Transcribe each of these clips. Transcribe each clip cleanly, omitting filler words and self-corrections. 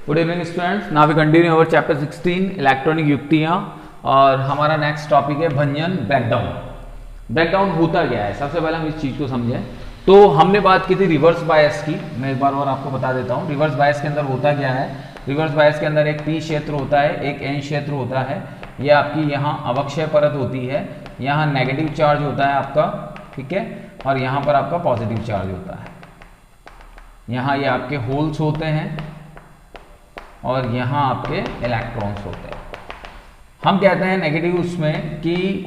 Good evening students, now we continue our chapter 16 electronic युक्तियां। और हमारा नेक्स्ट टॉपिक है भंजन ब्रेकडाउन। ब्रेकडाउन होता क्या है, सबसे पहले हम इस चीज को समझें। तो हमने बात की थी रिवर्स बायस की, मैं एक बार और आपको बता देता हूँ। रिवर्स बायस के अंदर होता क्या है, रिवर्स बायस के अंदर एक पी क्षेत्र होता है, एक एन क्षेत्र होता है। ये आपकी यहाँ अवक्षय परत होती है, यहाँ नेगेटिव चार्ज होता है आपका, ठीक है, और यहाँ पर आपका पॉजिटिव चार्ज होता है। यहाँ ये आपके होल्स होते हैं और यहाँ आपके इलेक्ट्रॉन्स होते हैं। हम कहते हैं नेगेटिव उसमें कि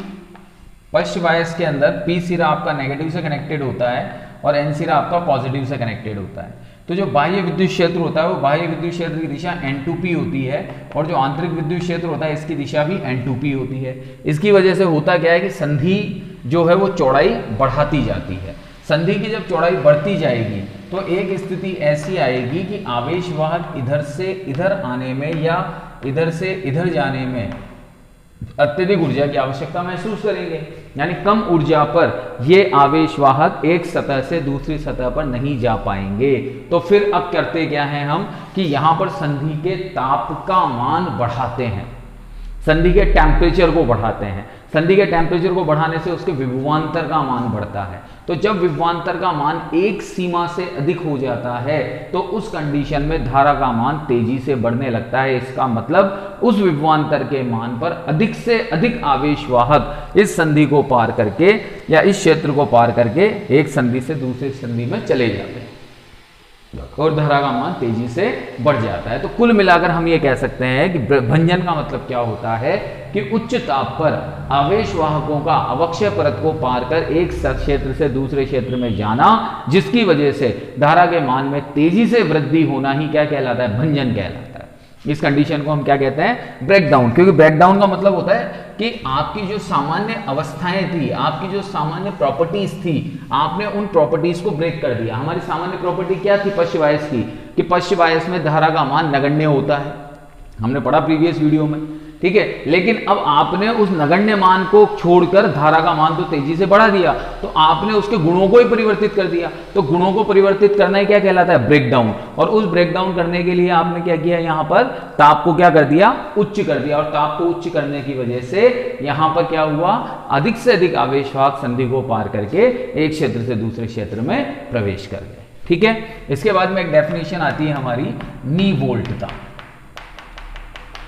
पश्च बायस के अंदर पी सिरा आपका नेगेटिव से कनेक्टेड होता है और एन सिरा आपका पॉजिटिव से कनेक्टेड होता है। तो जो बाह्य विद्युत क्षेत्र होता है वो बाह्य विद्युत क्षेत्र की दिशा N2P होती है और जो आंतरिक विद्युत क्षेत्र होता है इसकी दिशा भी N2P होती है। इसकी वजह से होता क्या है कि संधि जो है वो चौड़ाई बढ़ाती जाती है। संधि की जब चौड़ाई बढ़ती जाएगी तो एक स्थिति ऐसी आएगी कि आवेश वाहक इधर से इधर आने में या इधर से इधर जाने में अत्यधिक ऊर्जा की आवश्यकता महसूस करेंगे। यानी कम ऊर्जा पर ये आवेश वाहक एक सतह से दूसरी सतह पर नहीं जा पाएंगे। तो फिर अब करते क्या हैं हम कि यहां पर संधि के ताप का मान बढ़ाते हैं, संधि के टेम्परेचर को बढ़ाते हैं। संधि के टेम्परेचर को बढ़ाने से उसके विभवांतर का मान बढ़ता है। तो जब विभवांतर का मान एक सीमा से अधिक हो जाता है तो उस कंडीशन में धारा का मान तेजी से बढ़ने लगता है। इसका मतलब उस विभवांतर के मान पर अधिक से अधिक आवेश वाहक इस संधि को पार करके या इस क्षेत्र को पार करके एक संधि से दूसरी संधि में चले जाते हैं और धारा का मान तेजी से बढ़ जाता है। तो कुल मिलाकर हम ये कह सकते हैं कि भंजन का मतलब क्या होता है कि उच्च ताप पर आवेश वाहकों का अवक्षय परत को पार कर एक क्षेत्र से दूसरे क्षेत्र में जाना, जिसकी वजह से धारा के मान में तेजी से वृद्धि होना ही क्या कहलाता है, भंजन कहलाता है। इस कंडीशन को हम क्या कहते हैं, ब्रेकडाउन। क्योंकि ब्रेकडाउन का मतलब होता है कि आपकी जो सामान्य अवस्थाएं थी, आपकी जो सामान्य प्रॉपर्टीज थी, आपने उन प्रॉपर्टीज को ब्रेक कर दिया। हमारी सामान्य प्रॉपर्टी क्या थी पश्च बायस की, कि पश्च बायस में धारा का मान नगण्य होता है, हमने पढ़ा प्रीवियस वीडियो में, ठीक है। लेकिन अब आपने उस नगण्य मान को छोड़कर धारा का मान तो तेजी से बढ़ा दिया, तो आपने उसके गुणों को ही परिवर्तित कर दिया। तो गुणों को परिवर्तित करना ही क्या कहलाता है, ब्रेकडाउन। और उस ब्रेकडाउन करने के लिए आपने क्या किया, यहां पर ताप को क्या कर दिया, उच्च कर दिया। और ताप को उच्च करने की वजह से यहां पर क्या हुआ, अधिक से अधिक आवेशवाहक संधि को पार करके एक क्षेत्र से दूसरे क्षेत्र में प्रवेश कर गए, ठीक है। इसके बाद में एक डेफिनेशन आती है हमारी नी वोल्टता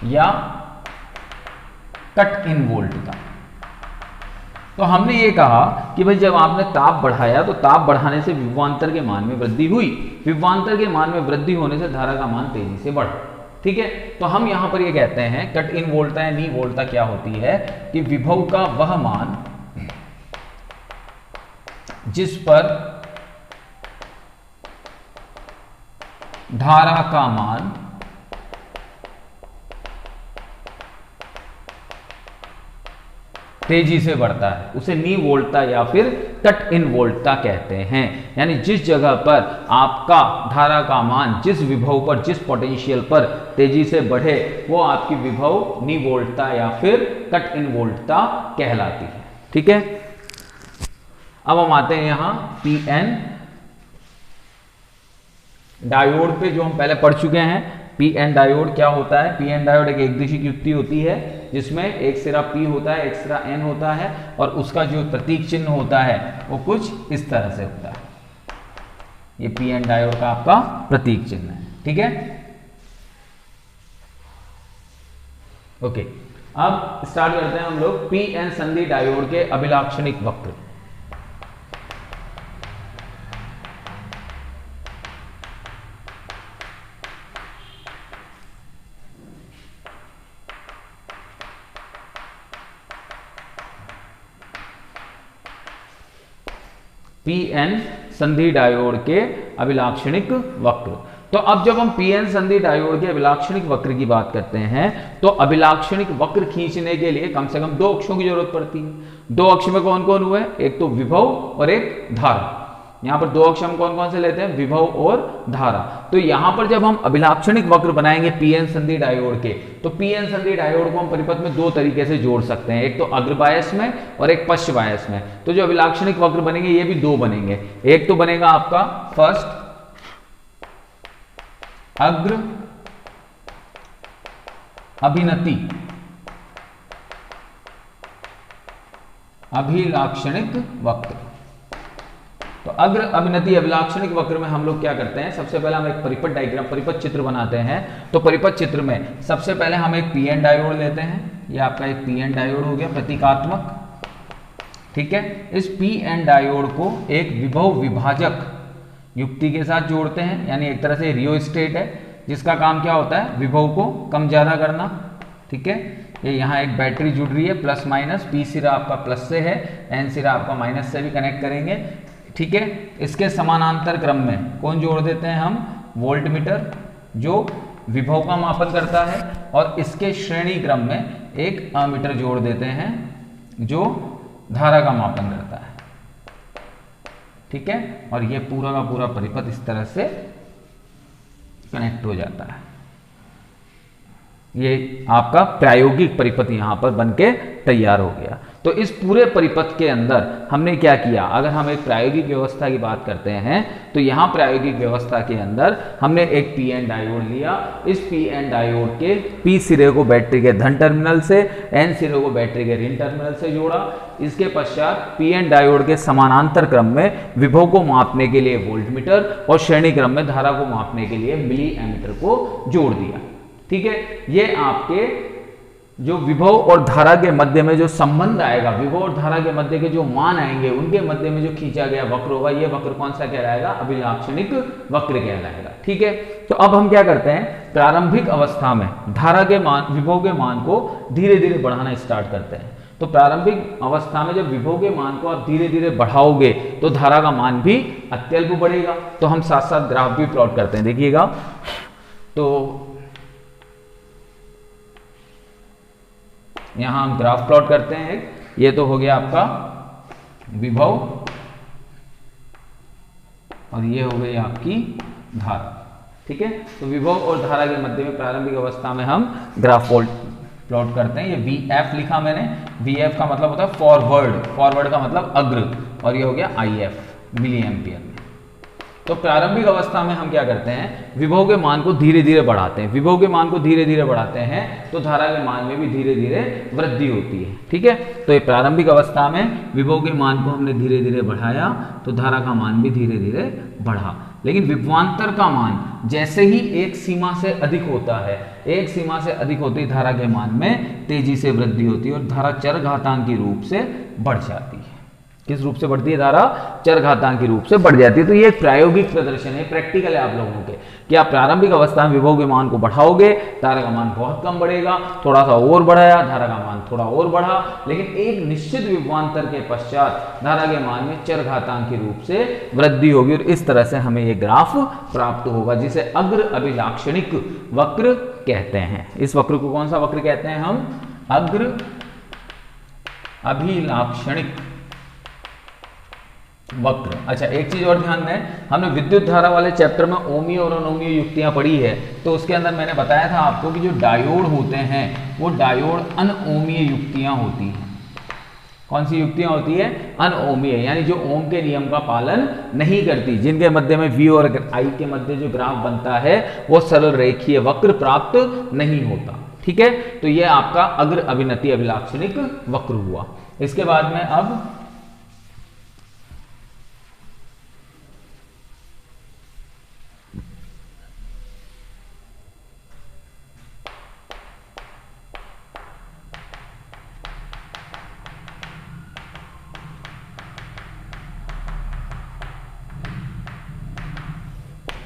या कट इन वोल्टता। तो हमने ये कहा कि भाई जब आपने ताप बढ़ाया तो ताप बढ़ाने से विभवांतर के मान में वृद्धि हुई, विभवांतर के मान में वृद्धि होने से धारा का मान तेजी से बढ़ा, ठीक है। तो हम यहां पर ये कहते हैं कट इन वोल्टता या नी वोल्टता क्या होती है कि विभव का वह मान जिस पर धारा का मान तेजी से बढ़ता है, उसे नी वोल्टता या फिर कट इन वोल्टता कहते हैं। यानी जिस जगह पर आपका धारा का मान जिस विभव पर, जिस पोटेंशियल पर तेजी से बढ़े वो आपकी विभव नी वोल्टता या फिर कट इन वोल्टता कहलाती है, ठीक है। अब हम आते हैं यहां पीएन डायोड पे, जो हम पहले पढ़ चुके हैं। पीएन डायोड क्या होता है, पीएन डायोड एक एकदिशी युक्ति होती है जिसमें एक सिरा P होता है, एक सिरा N होता है और उसका जो प्रतीक चिन्ह होता है वो कुछ इस तरह से होता है। ये पीएन डायोड का आपका प्रतीक चिन्ह है, ठीक है। ओके, अब स्टार्ट करते हैं हम लोग पीएन संधि डायोड के अभिलाक्षणिक वक्र। पीएन संधि डायोड के अभिलाक्षणिक वक्र। तो अब जब हम पीएन संधि डायोड के अभिलाक्षणिक वक्र की बात करते हैं तो अभिलाक्षणिक वक्र खींचने के लिए कम से कम दो अक्षों की जरूरत पड़ती है। दो अक्ष में कौन कौन हुए, एक तो विभव और एक धारा। यहाँ पर दो अक्ष हम कौन कौन से लेते हैं, विभव और धारा। तो यहाँ पर जब हम अभिलाक्षणिक वक्र बनाएंगे पीएन संधि डायोड के, तो पीएन संधि डायोड को हम परिपथ में दो तरीके से जोड़ सकते हैं, एक तो अग्र बायस में और एक पश्च बायस में। तो जो अभिलाक्षणिक वक्र बनेंगे ये भी दो बनेंगे, एक तो बनेगा आपका फर्स्ट अग्र अभिनति अभिलाक्षणिक वक्र। तो अग्र अभिनति अभिलाक्षणिक वक्र में हम लोग क्या करते हैं, सबसे पहले हम एक परिपथ डायग्राम परिपथ चित्र बनाते हैं। तो परिपथ चित्र में सबसे पहले हम एक पी एन डायोड लेते हैं। ये आपका एक पी एन डायोड हो गया प्रतीकात्मक, ठीक है। इस पी एन डायोड को एक विभव विभाजक युक्ति के साथ जोड़ते हैं, यानी एक तरह से रियोस्टेट है जिसका काम क्या होता है, विभव को कम ज्यादा करना, ठीक है। ये यहाँ एक बैटरी जुड़ रही है प्लस माइनस, पी सिरा आपका प्लस से है, एन सिरा आपका माइनस से भी कनेक्ट करेंगे, ठीक है। इसके समानांतर क्रम में कौन जोड़ देते हैं हम, वोल्ट मीटर जो विभव का मापन करता है, और इसके श्रेणी क्रम में एक अमीटर जोड़ देते हैं जो धारा का मापन करता है, ठीक है। और ये पूरा का पूरा परिपथ इस तरह से कनेक्ट हो जाता है। ये आपका प्रायोगिक परिपथ यहां पर बनके तैयार हो गया। तो इस पूरे परिपथ के अंदर हमने क्या किया, अगर हम एक प्रायोगिक व्यवस्था की बात करते हैं तो यहां प्रायोगिक व्यवस्था के अंदर हमने एक पी एन डायोड लिया। इस पी एन डायोड के पी सिरे को बैटरी के धन टर्मिनल से, एन सिरे को बैटरी के ऋण टर्मिनल से जोड़ा। इसके पश्चात पी एन डायोड के समानांतर क्रम में विभव को मापने के लिए वोल्ट मीटर और श्रेणी क्रम में धारा को मापने के लिए मिली एमीटर को जोड़ दिया, ठीक है। ये आपके जो विभव और धारा के मध्य में जो संबंध आएगा, विभव और धारा के मध्य के जो मान आएंगे उनके मध्य में जो खींचा गया वक्र होगा, ये वक्र कौन सा कहलाएगा, अभिलाक्षणिक वक्र कहलाएगा, ठीक है। तो अब हम क्या करते हैं, प्रारंभिक अवस्था में धारा के मान, विभव के मान को धीरे धीरे बढ़ाना स्टार्ट करते हैं। तो प्रारंभिक अवस्था में जब विभव के मान को आप धीरे धीरे बढ़ाओगे तो धारा का मान भी अत्यल्प बढ़ेगा। तो हम साथ साथ ग्राफ भी प्लॉट करते हैं, देखिएगा। तो यहां हम ग्राफ प्लॉट करते हैं। ये तो हो गया आपका विभव और ये हो गई आपकी धारा, ठीक है। तो विभव और धारा के मध्य में प्रारंभिक अवस्था में हम ग्राफ प्लॉट करते हैं। ये वी एफ लिखा मैंने, वी एफ का मतलब होता है फॉरवर्ड, फॉरवर्ड का मतलब अग्र, और ये हो गया आई एफ मिली एम्पियर में। तो प्रारंभिक अवस्था में हम क्या करते हैं, विभव के मान को धीरे धीरे बढ़ाते हैं। विभव के मान को धीरे धीरे बढ़ाते हैं तो धारा के मान में भी धीरे धीरे वृद्धि होती है, ठीक है। तो ये प्रारंभिक अवस्था में विभव के मान को हमने धीरे धीरे बढ़ाया तो धारा का मान भी धीरे धीरे बढ़ा। लेकिन विभवांतर का मान जैसे ही एक सीमा से अधिक होता है, एक सीमा से अधिक होते ही धारा के मान में तेजी से वृद्धि होती है और धारा चरघातांकी रूप से बढ़ जाती है। किस रूप से बढ़ती है, धारा चरघातांकी रूप से बढ़ जाती है। तो ये एक प्रायोगिक प्रदर्शन है, प्रैक्टिकल है आप लोगों के, कि आप प्रारंभिक अवस्था में विभव के मान को बढ़ाओगे, धारा का मान बहुत कम बढ़ेगा, थोड़ा सा और बढ़ाया, धारा का मान थोड़ा और बढ़ा, लेकिन एक निश्चित विभवांतर के पश्चात धारा के मान में चरघातांकी रूप से वृद्धि होगी और इस तरह से हमें ये ग्राफ प्राप्त होगा, जिसे अग्र अभिलाक्षणिक वक्र कहते हैं। इस वक्र को कौन सा वक्र कहते हैं हम, अग्र अभिलाक्षणिक वक्र। अच्छा, एक चीज और ध्यान दें, हमने विद्युत धारा वाले चैप्टर में ओमीय और अनोमीय युक्तियां पढ़ी है, तो उसके अंदर मैंने बताया था आपको कि जो डायोड होते हैं वो डायोड अनओमीय युक्तियां होती हैं। कौन सी युक्तियां होती है, अनओमीय, यानी जो ओम के नियम का पालन नहीं करती, जिनके मध्य में वी और आई के मध्य जो ग्राफ बनता है वो सरल रेखीय वक्र प्राप्त नहीं होता, ठीक है। तो ये आपका अग्र अभिनति अभिलाक्षणिक वक्र हुआ। इसके बाद में अब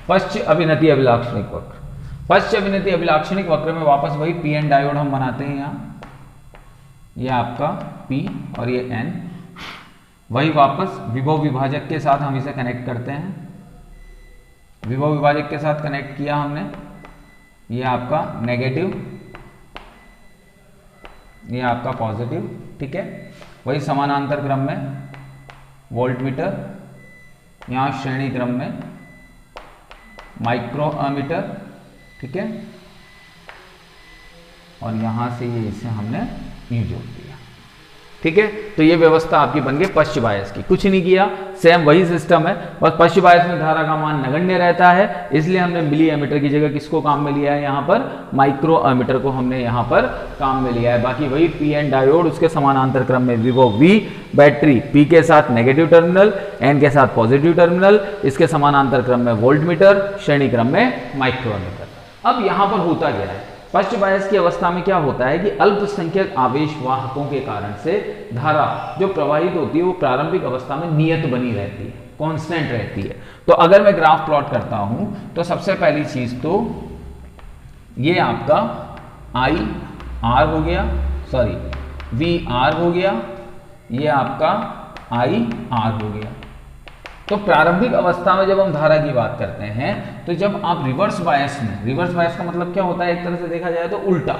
पश्च अभिनति अभिलाक्षणिक वक्र। पश्च अभिनति अभिलाक्षणिक वक्र में वापस वही पी एन डायोड हम बनाते हैं। यहाँ ये आपका P और ये N, वही वापस विभव विभाजक के साथ हम इसे कनेक्ट करते हैं। विभव विभाजक के साथ कनेक्ट किया हमने, ये आपका नेगेटिव, ये आपका पॉजिटिव, ठीक है। वही समानांतर क्रम में वोल्ट मीटर, यहाँ श्रेणी क्रम में माइक्रो अमीटर, ठीक है। और यहां से ये इसे हमने यूं जोड़ दिया, ठीक है। तो ये व्यवस्था आपकी बन गई पश्च बायस की, कुछ नहीं किया, सेम वही सिस्टम है, बस पश्च बायस में धारा का मान नगण्य रहता है, इसलिए हमने मिली एमीटर की जगह किसको काम में लिया है, यहाँ पर माइक्रो एमीटर को हमने यहाँ पर काम में लिया है। बाकी वही पी एन डायोड, उसके समानांतर क्रम में विभव V, बैटरी P के साथ नेगेटिव टर्मिनल, N के साथ पॉजिटिव टर्मिनल, इसके समानांतर क्रम में वोल्ट मीटर, श्रेणी क्रम में माइक्रो एमीटर। अब यहाँ पर होता क्या है, पश्च बायस की अवस्था में क्या होता है कि अल्पसंख्यक आवेश वाहकों के कारण से धारा जो प्रवाहित होती है वो प्रारंभिक अवस्था में नियत बनी रहती है, कांस्टेंट रहती है। तो अगर मैं ग्राफ प्लॉट करता हूं तो सबसे पहली चीज तो ये आपका आई आर हो गया, सॉरी वी आर हो गया, ये आपका आई आर हो गया। तो प्रारंभिक अवस्था में जब हम धारा की बात करते हैं तो जब आप रिवर्स बायस में, रिवर्स बायस का मतलब क्या होता है, एक तरह से देखा जाए तो उल्टा,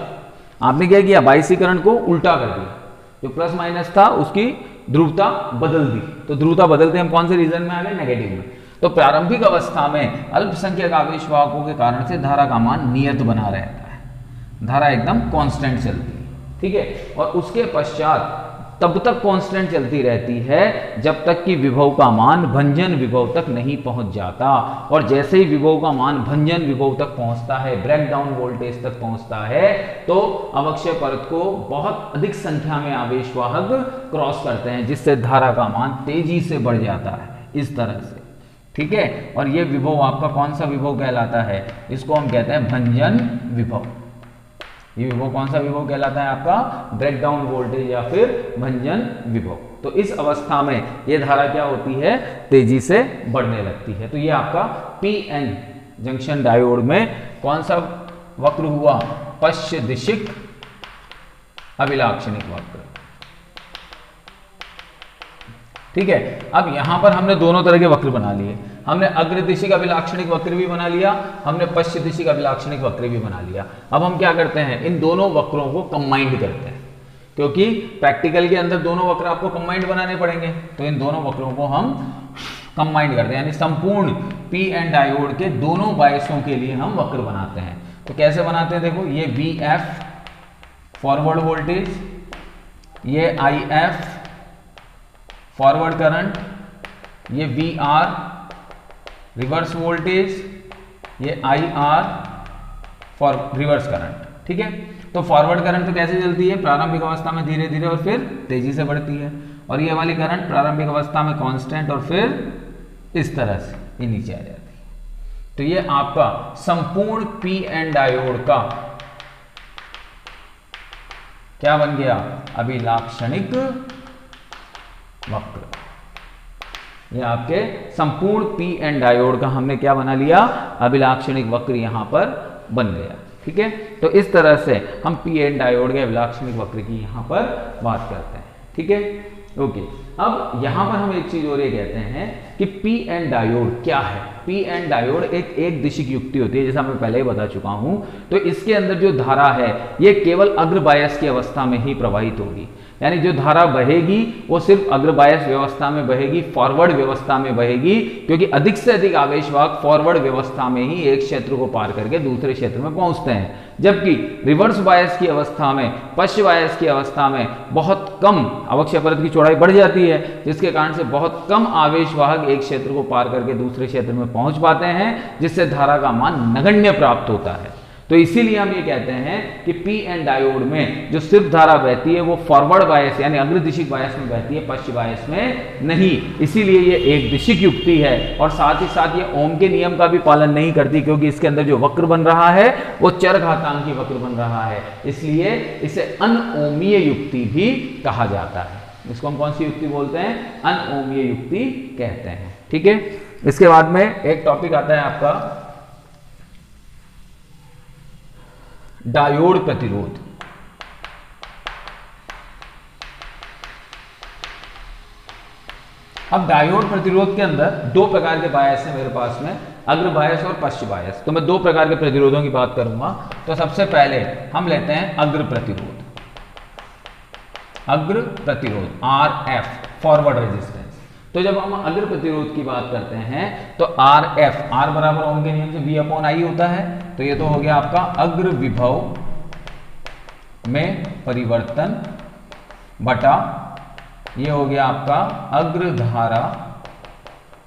आपने क्या किया, बायसीकरण को उल्टा कर दिया, जो प्लस माइनस था उसकी ध्रुवता बदल दी। तो ध्रुवता बदलते हम कौन से रीजन में आ गए, नेगेटिव में। तो प्रारंभिक अवस्था में अल्पसंख्यक आवेश वाहकों के कारण से धारा का मान नियत बना रहता है, धारा एकदम कांस्टेंट चलती है, ठीक है। और उसके पश्चात तब तक कांस्टेंट चलती रहती है जब तक कि विभव का मान भंजन विभव तक नहीं पहुंच जाता, और जैसे ही विभव का मान भंजन विभव तक पहुंचता है, ब्रेकडाउन वोल्टेज तक पहुंचता है, तो अवक्षय परत को बहुत अधिक संख्या में आवेश वाहक क्रॉस करते हैं, जिससे धारा का मान तेजी से बढ़ जाता है, इस तरह से, ठीक है। और ये विभव आपका कौन सा विभव कहलाता है, इसको हम कहते हैं भंजन विभव। ये विभव कौन सा विभव कहलाता है आपका, ब्रेकडाउन वोल्टेज या फिर भंजन विभव। तो इस अवस्था में ये धारा क्या होती है, तेजी से बढ़ने लगती है। तो ये आपका पीएन जंक्शन डायोड में कौन सा वक्र हुआ, पश्च दिशिक अभिलाक्षणिक वक्र, ठीक है। अब यहां पर हमने दोनों तरह के वक्र बना लिए, हमने अग्रदिशिक अभिलाक्षणिक वक्र भी बना लिया, हमने पश्चिम दिशिक अभिलाक्षणिक वक्र भी बना लिया। अब हम क्या करते हैं, इन दोनों वक्रों को कंबाइंड करते हैं, क्योंकि प्रैक्टिकल के अंदर दोनों वक्र आपको कंबाइंड बनाने पड़ेंगे। तो इन दोनों वक्रों को हम कंबाइंड करते हैं, यानी संपूर्ण पी एन डायोड के दोनों बायसों के लिए हम वक्र बनाते हैं। तो कैसे बनाते हैं, देखो ये वी एफ फॉरवर्ड वोल्टेज, ये आई एफ फॉरवर्ड करंट, ये वी आर रिवर्स वोल्टेज, ये I R for reverse current, ठीक है। तो फॉरवर्ड करंट तो कैसे चलती है, प्रारंभिक अवस्था में धीरे धीरे और फिर तेजी से बढ़ती है, और ये वाली करंट प्रारंभिक अवस्था में कांस्टेंट और फिर इस तरह से ये नीचे आ जाती है। तो ये आपका संपूर्ण पी एन डायोड का क्या बन गया, अभिलाक्षणिक वक्र। ये आपके संपूर्ण पी एन डायोड का हमने क्या बना लिया, अभिलाक्षणिक वक्र यहां पर बन गया, ठीक है। तो इस तरह से हम पी एन डायोड के अभिलाक्षणिक वक्र की यहां पर बात करते हैं, ठीक है, ओके। अब यहां पर हम एक चीज और ये कहते हैं कि पी एन डायोड क्या है। पी एन डायोड एक दिशिक युक्ति होती है, जैसा मैं पहले ही बता चुका हूं। तो इसके अंदर जो धारा है ये केवल अग्र बायस की अवस्था में ही प्रवाहित होगी, यानी जो धारा बहेगी वो सिर्फ अग्र बायस व्यवस्था में बहेगी, फॉरवर्ड व्यवस्था में बहेगी, क्योंकि अधिक से अधिक आवेशवाहक फॉरवर्ड व्यवस्था में ही एक क्षेत्र को पार करके दूसरे क्षेत्र में पहुंचते हैं। जबकि रिवर्स बायस की अवस्था में, पश्च बायस की अवस्था में बहुत कम अवक्षय परत की चौड़ाई बढ़ जाती है, जिसके कारण से बहुत कम आवेशवाहक एक क्षेत्र को पार करके दूसरे क्षेत्र में पहुंच पाते हैं, जिससे धारा का मान नगण्य प्राप्त होता है। तो इसीलिए हम ये कहते हैं कि पी एन डायोड में जो सिर्फ धारा बहती है वो फॉरवर्ड बायस यानी अग्रदिशिक बायस में बहती है, पश्चिम बायस में नहीं। इसीलिए ये एक दिशिक युक्ति है, और साथ ही साथ ये ओम के नियम का भी पालन नहीं करती, क्योंकि इसके अंदर जो वक्र बन रहा है वो चरघातांकी वक्र बन रहा है, इसलिए इसे अनओमीय युक्ति भी कहा जाता है। इसको हम कौन सी युक्ति बोलते हैं, अनओमीय युक्ति कहते हैं, ठीक है। इसके बाद में एक टॉपिक आता है आपका डायोड प्रतिरोध। अब डायोड प्रतिरोध के अंदर दो प्रकार के बायस हैं मेरे पास में, अग्र बायस और पश्च बायस। तो मैं दो प्रकार के प्रतिरोधों की बात करूंगा। तो सबसे पहले हम लेते हैं अग्र प्रतिरोध, अग्र प्रतिरोध RF फॉरवर्ड रेजिस्टेंस। तो जब हम अग्र प्रतिरोध की बात करते हैं तो RF, R बराबर ओम के नियम से V/I होता है। तो ये तो हो गया आपका अग्र विभव में परिवर्तन बटा ये हो गया आपका अग्रधारा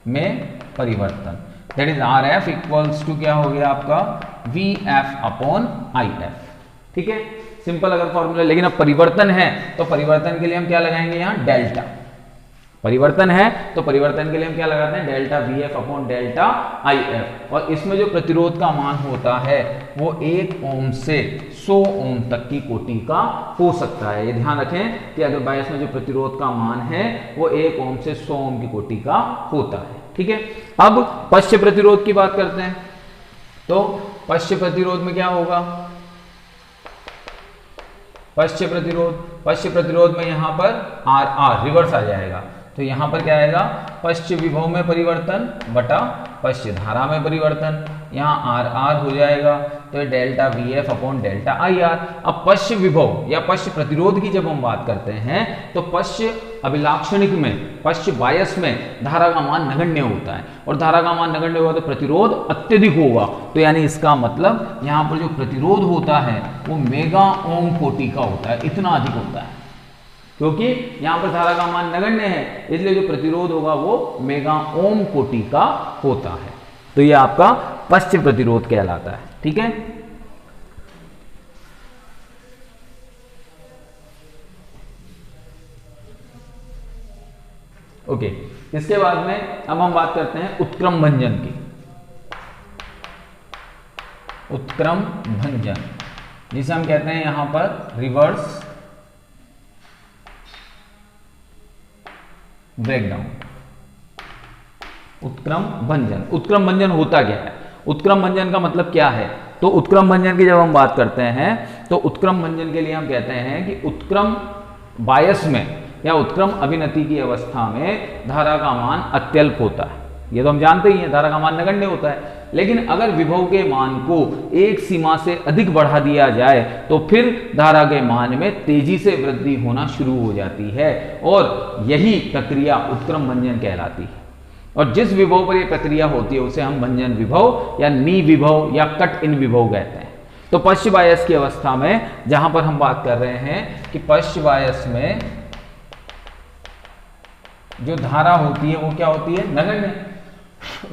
में परिवर्तन, that is R F equals to क्या हो गया आपका V F upon I F. ठीक है, सिंपल अगर फॉर्मूला, लेकिन अब परिवर्तन है तो परिवर्तन के लिए हम क्या लगाएंगे यहाँ डेल्टा। परिवर्तन है तो परिवर्तन के लिए हम क्या लगाते हैं delta we F upon delta I F. और इसमें जो प्रतिरोध का मान होता है वो 1 ओम से 100 ओम तक की कोटि का हो सकता है। ये ध्यान रखें कि अगर बायस में जो प्रतिरोध का मान है वो 1 ओम से 100 ओम की कोटि का होता है। ठीक है, अब पश्च प्रतिरोध की बात करते हैं। तो पश्च प्रतिरोध में क्या होगा, पश्च प्रतिरोध में यहां पर आर आर रिवर्स आ जाएगा, तो यहां पर क्या आएगा पश्च विभव में परिवर्तन बटा पश्च धारा में परिवर्तन, यहाँ आर आर हो जाएगा, तो ये delta we F upon delta I R. अब पश्च विभव या पश्च प्रतिरोध की जब हम बात करते हैं तो पश्च अभिलाक्षणिक में, पश्च बायस में धारा का मान नगण्य होता है, और धारा का मान नगण्य होगा तो प्रतिरोध अत्यधिक होगा। तो यानी इसका मतलब यहाँ पर जो प्रतिरोध होता है वो मेगा ओम कोटि का होता है, इतना अधिक होता है, क्योंकि यहां पर धारा का मान नगण्य है, इसलिए जो प्रतिरोध होगा वो मेगा ओम कोटि का होता है। तो ये आपका पश्च प्रतिरोध कहलाता है। ठीक है, ओके। इसके बाद में अब हम बात करते हैं उत्क्रम भंजन की। उत्क्रम भंजन जिसे हम कहते हैं यहां पर रिवर्स ब्रेकडाउन। उत्क्रम भंजन, उत्क्रम भंजन होता क्या है, उत्क्रम भंजन का मतलब क्या है? तो उत्क्रम भंजन की जब हम बात करते हैं तो उत्क्रम भंजन के लिए हम कहते हैं कि उत्क्रम बायस में या उत्क्रम अभिनति की अवस्था में धारा का मान अत्यल्प होता है। ये तो हम जानते ही हैं, धारा का मान नगण्य होता है। लेकिन अगर विभव के मान को एक सीमा से अधिक बढ़ा दिया जाए तो फिर धारा के मान में तेजी से वृद्धि होना शुरू हो जाती है, और यही प्रक्रिया उत्क्रम भंजन कहलाती है। और जिस विभव पर यह प्रक्रिया होती है उसे हम भंजन विभव या नी विभव या कट इन विभव कहते हैं। तो पश्च बायस की अवस्था में जहां पर हम बात कर रहे हैं कि पश्च बायस में जो धारा होती है वो क्या होती है, नगण्य।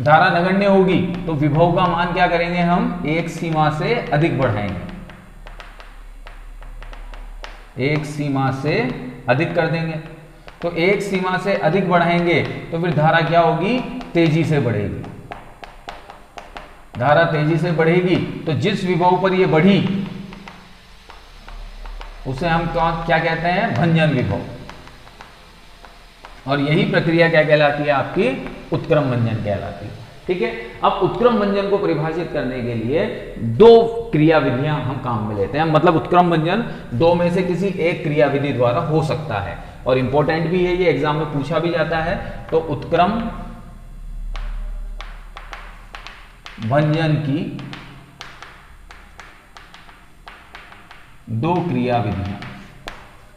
धारा नगण्य होगी तो विभव का मान क्या करेंगे, हम एक सीमा से अधिक बढ़ाएंगे, एक सीमा से अधिक कर देंगे। तो एक सीमा से अधिक बढ़ाएंगे तो फिर धारा क्या होगी, तेजी से बढ़ेगी। धारा तेजी से बढ़ेगी तो जिस विभव पर ये बढ़ी उसे हम क्या कहते हैं, भंजन विभव। और यही प्रक्रिया क्या कहलाती है, आपकी उत्क्रम भंजन कहलाती है। ठीक है, अब उत्क्रम भंजन को परिभाषित करने के लिए दो क्रियाविधियां हम काम में लेते हैं। मतलब उत्क्रम भंजन दो में से किसी एक क्रियाविधि द्वारा हो सकता है, और इंपॉर्टेंट भी है, ये एग्जाम में पूछा भी जाता है। तो उत्क्रम भंजन की दो क्रियाविधियां।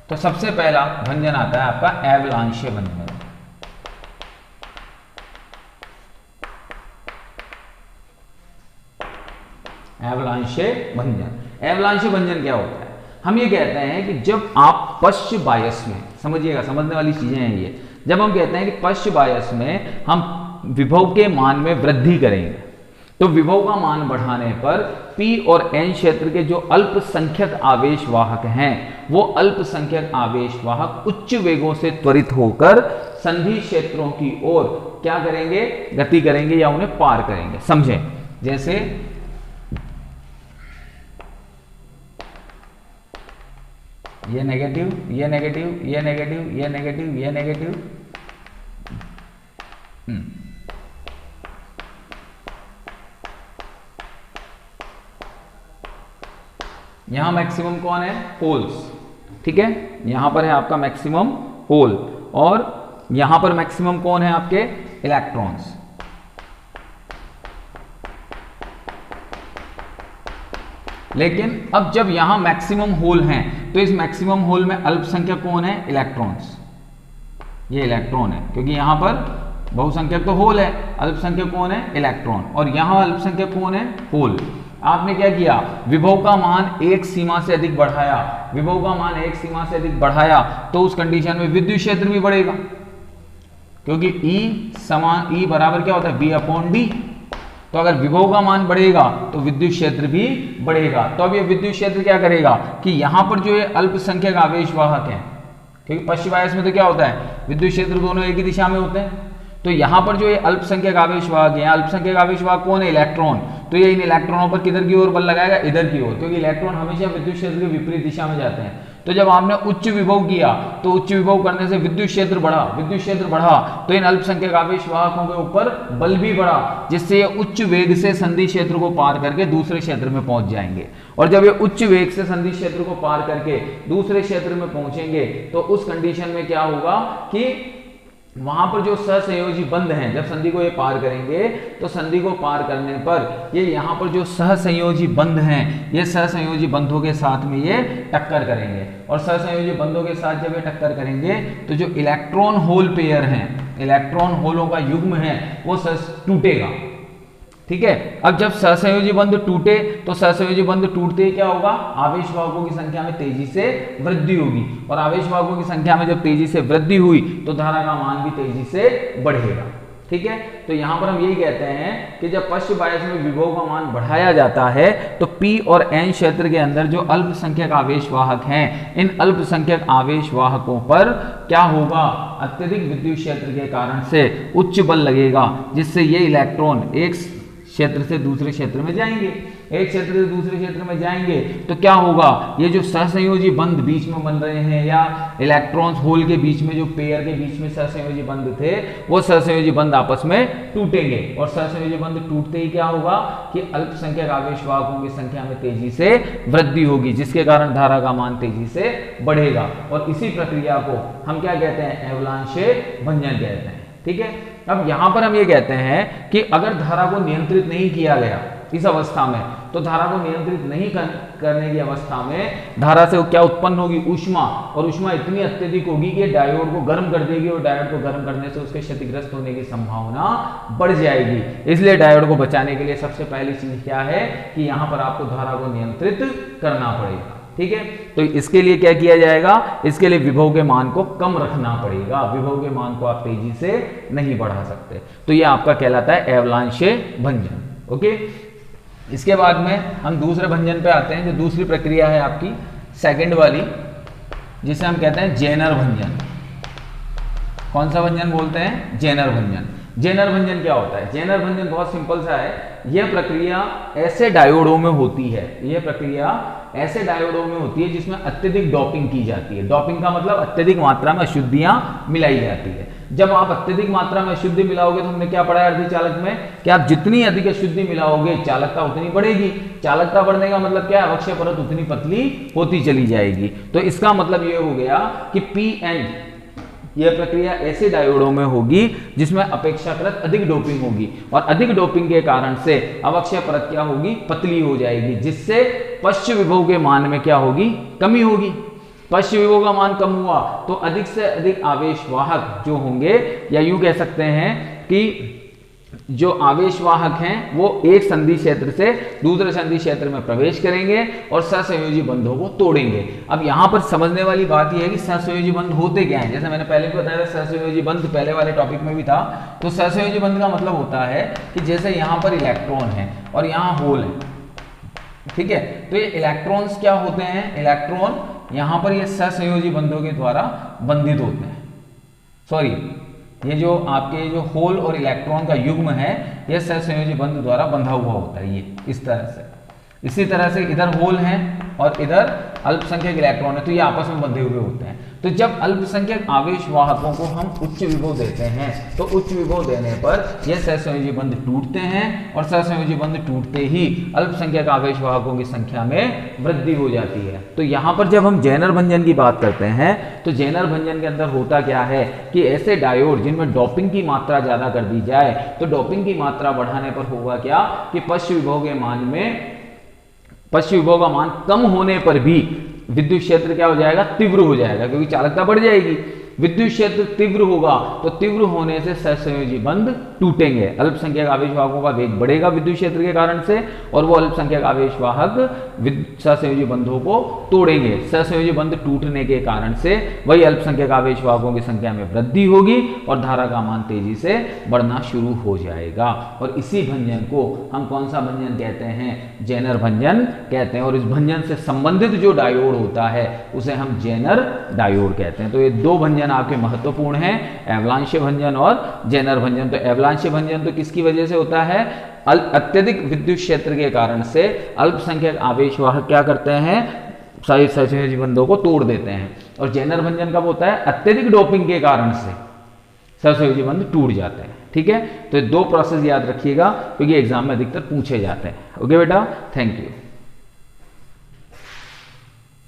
तो सबसे पहला भंजन आता है आपका एवलांशीय भंजन। एवलांशीय भंजन, एवलांशीय भंजन क्या होता है? हम ये कहते हैं कि जब आप पश्च बायस में, समझिएगा, समझने वाली चीजें हैं ये, जब हम कहते हैं कि पश्च बायस में हम विभव के मान में वृद्धि करेंगे तो विभव का मान बढ़ाने पर P और N क्षेत्र के जो अल्पसंख्यक आवेश वाहक हैं वो अल्पसंख्यक आवेश वाहक उच्च वेगों से त्वरित होकर संधि क्षेत्रों की ओर क्या करेंगे, गति करेंगे या उन्हें पार करेंगे। समझें, जैसे ये नेगेटिव, ये नेगेटिव, ये नेगेटिव, ये नेगेटिव, ये नेगेटिव, यहां मैक्सिमम कौन है, होल्स। ठीक है, यहां पर है आपका मैक्सिमम होल, और यहां पर मैक्सिमम कौन है, आपके इलेक्ट्रॉन्स। लेकिन अब जब यहां मैक्सिमम होल हैं तो इस मैक्सिमम होल में अल्पसंख्यक कौन है, इलेक्ट्रॉन्स। ये इलेक्ट्रॉन है, क्योंकि यहां पर बहुसंख्यक तो होल है, अल्पसंख्यक कौन है, इलेक्ट्रॉन। और यहां अल्पसंख्यक कौन है, होल। आपने क्या किया, विभव का मान एक सीमा से अधिक बढ़ाया, विभव का मान एक सीमा से अधिक बढ़ाया, तो उस कंडीशन में विद्युत क्षेत्र भी बढ़ेगा, क्योंकि E बराबर क्या होता है, B/D। तो अगर विभव का मान बढ़ेगा तो विद्युत क्षेत्र भी बढ़ेगा। तो अब ये विद्युत क्षेत्र क्या करेगा कि यहां पर जो ये अल्पसंख्यक आवेश वाहक है, क्योंकि पश्चिम आयस में तो क्या होता है, विद्युत क्षेत्र दोनों एक ही दिशा में होते हैं, तो यहां पर जो ये अल्पसंख्यक आवेश वाहक है, अल्पसंख्यक आवेश वाहक कौन है, इलेक्ट्रॉन, तो ये इन इलेक्ट्रॉनों पर किधर की ओर बल लगाएगा, इधर की ओर, क्योंकि इलेक्ट्रॉन हमेशा विद्युत क्षेत्र के विपरीत दिशा में जाते हैं। तो जब आपने उच्च विभव किया तो उच्च विभव करने से विद्युत क्षेत्र बढ़ा, विद्युत क्षेत्र बढ़ा तो इन अल्पसंख्यक आवेश वाहकों के ऊपर बल भी बढ़ा, जिससे ये उच्च वेग से संधि क्षेत्र को पार करके दूसरे क्षेत्र में पहुंच जाएंगे। और जब ये उच्च वेग से संधि क्षेत्र को पार करके दूसरे क्षेत्र में पहुंचेंगे तो उस कंडीशन में क्या होगा कि वहां पर जो सहसंयोजी बंध हैं, जब संधि को ये पार करेंगे तो संधि को पार करने पर ये यहाँ पर जो सहसंयोजी बंध हैं, ये सहसंयोजी बंधों के साथ में ये टक्कर करेंगे, और सहसंयोजी बंधों के साथ जब ये टक्कर करेंगे तो जो इलेक्ट्रॉन होल पेयर हैं, इलेक्ट्रॉन होलों का युग्म है वो टूटेगा। ठीक है, अब जब सहसंयोजी बंध टूटे तो सहसंयोजी बंध टूटते ही क्या होगा, आवेश वाहकों की संख्या में तेजी से वृद्धि होगी, और आवेश वाहकों की संख्या में जब तेजी से वृद्धि हुई तो धारा का मान भी तेजी से बढ़ेगा। ठीक है, तो यहां पर हम यही कहते हैं कि जब पश्चिम बायस में विभव का मान बढ़ाया जाता है तो P और N क्षेत्र के अंदर जो अल्पसंख्यक आवेश वाहक हैं, इन अल्पसंख्यक आवेश वाहकों पर क्या होगा, अत्यधिक विद्युत क्षेत्र के कारण से उच्च बल लगेगा, जिससे ये इलेक्ट्रॉन एक क्षेत्र से दूसरे क्षेत्र में जाएंगे, एक क्षेत्र से दूसरे क्षेत्र में जाएंगे तो क्या होगा, ये जो सहसंयोजी बंध बीच में बन रहे हैं या इलेक्ट्रॉन्स होल के बीच में जो पेयर के बीच में सहसंयोजी बंध थे, वो सहसंयोजी बंध आपस में टूटेंगे, और सहसंयोजी बंध टूटते ही क्या होगा कि अल्पसंख्यक आवेश वाहकों की संख्या में तेजी से वृद्धि होगी, जिसके कारण धारा का मान तेजी से बढ़ेगा, और इसी प्रक्रिया को हम क्या कहते हैं, एवलांशे भंजन कहते हैं। ठीक है, अब यहां पर हम ये कहते हैं कि अगर धारा को नियंत्रित नहीं किया गया इस अवस्था में, तो धारा को नियंत्रित नहीं करने की अवस्था में धारा से क्या उत्पन्न होगी, ऊष्मा, और ऊष्मा इतनी अत्यधिक होगी कि डायोड को गर्म कर देगी, और डायोड को गर्म करने से उसके क्षतिग्रस्त होने की संभावना बढ़ जाएगी। इसलिए डायोड को बचाने के लिए सबसे पहली चीज क्या है कि यहां पर आपको धारा को नियंत्रित करना पड़ेगा। ठीक है, तो इसके लिए क्या किया जाएगा, इसके लिए विभव के मान को कम रखना पड़ेगा, विभव के मान को आप तेजी से नहीं बढ़ा सकते। तो ये आपका कहलाता है एवलांशे भंजन। ओके, इसके बाद में हम दूसरे भंजन पे आते हैं, जो दूसरी प्रक्रिया है आपकी सेकंड वाली, जिसे हम कहते हैं जेनर भंजन। कौन सा भंजन बोलते हैं, जेनर भंजन। जेनर भंजन क्या होता है, जेनर भंजन बहुत सिंपल सा है, यह प्रक्रिया ऐसे डायोडों में होती है, यह प्रक्रिया ऐसे डायोडों में होती है जिसमें अत्यधिक डोपिंग की जाती है। डोपिंग का मतलब अत्यधिक मात्रा में अशुद्धियां मिलाई जाती है। जब आप अत्यधिक मात्रा में अशुद्धि मिलाओगे तो हमने क्या पढ़ा है अर्धचालक में कि आप जितनी अधिक अशुद्धि मिलाओगे चालकता उतनी बढ़ेगी। चालकता बढ़ने का मतलब क्या है, अवक्षय परत उतनी पतली होती चली जाएगी। तो इसका मतलब ये हो गया कि P-N यह प्रक्रिया ऐसे डायोडों में होगी जिसमें अपेक्षाकृत अधिक डोपिंग होगी, और अधिक डोपिंग के कारण से अवक्षय परत क्या होगी, पतली हो जाएगी, जिससे पश्च विभव के मान में क्या होगी, कमी होगी। पश्च विभव का मान कम हुआ तो अधिक से अधिक आवेश वाहक जो होंगे, या यूं कह सकते हैं कि जो आवेश वाहक हैं वो एक संधि क्षेत्र से दूसरे संधि क्षेत्र में प्रवेश करेंगे और सहसंयोजी बंधों को तोड़ेंगे। अब यहां पर समझने वाली बात यह है कि सहसंयोजी बंध होते क्या हैं। जैसे मैंने पहले भी बताया था, सहसंयोजी बंध पहले वाले टॉपिक में भी था। तो सहसंयोजी बंध का मतलब होता है कि जैसे यहां पर इलेक्ट्रॉन है और यहां होल है, ठीक है, तो ये इलेक्ट्रॉन्स क्या होते हैं, इलेक्ट्रॉन यहां पर ये सहसंयोजी बंधों के द्वारा बंधित होते हैं। सॉरी, ये जो आपके जो होल और इलेक्ट्रॉन का युग्म है यह सहसंयोजी बंध द्वारा बंधा हुआ होता है, ये इस तरह से। इसी तरह से इधर होल है और इधर अल्पसंख्यक इलेक्ट्रॉन है, तो ये आपस में बंधे हुए होते हैं। तो जब अल्पसंख्यक आवेश वाहकों को हम उच्च विभव देते हैं तो उच्च विभव देने पर यह सहसंयोजी बंध टूटते हैं, और सहसंयोजी बंध टूटते ही अल्पसंख्यक आवेश वाहकों की संख्या में वृद्धि हो जाती है। तो यहाँ पर जब हम जेनर भंजन की बात करते हैं तो जेनर भंजन के अंदर होता क्या है कि ऐसे डायोड जिनमें डोपिंग की मात्रा ज्यादा कर दी जाए, तो डोपिंग की मात्रा बढ़ाने पर होगा क्या कि पश्च विभव के मान में, पश्च विभव का मान कम होने पर भी विद्युत क्षेत्र क्या हो जाएगा, तीव्र हो जाएगा, क्योंकि चालकता बढ़ जाएगी। विद्युत क्षेत्र तीव्र होगा तो तीव्र होने से सहसंयोजी बंध टूटेंगे। अल्पसंख्यक आवेश वाहकों का वेग बढ़ेगा विद्युत क्षेत्र के कारण से और वो अल्पसंख्यक आवेश वाहक सहसंयोजी बंधों को तोड़ेंगे। सहसंयोजी बंध टूटने के कारण से वही अल्पसंख्यक आवेश वाहकों की संख्या में वृद्धि होगी और धारा का मान तेजी से बढ़ना शुरू हो जाएगा। और इसी भंजन को हम कौन सा भंजन कहते हैं? जेनर भंजन कहते हैं। और इस भंजन से संबंधित जो डायोड होता है उसे हम जेनर डायोड कहते हैं। तो ये दो भंजन आपके महत्वपूर्ण हैं, एवलांशिय भंजन और जेनर भंजन। तो एवलांशिय भंजन तो किसकी वजह से होता है? अत्यधिक विद्युत क्षेत्र के कारण से अल्पसंख्यक आवेश वाहक क्या करते हैं? सहसंयोजी बंधों को तोड़ देते हैं। और जेनर भंजन कब होता है? अत्यधिक डोपिंग के कारण से सहसंयोजी बंध टूट जाते हैं। ठीक है, तो ये दो प्रोसेस याद रखिएगा क्योंकि एग्जाम में अधिकतर पूछे जाते हैं। ओके बेटा, थैंक यू।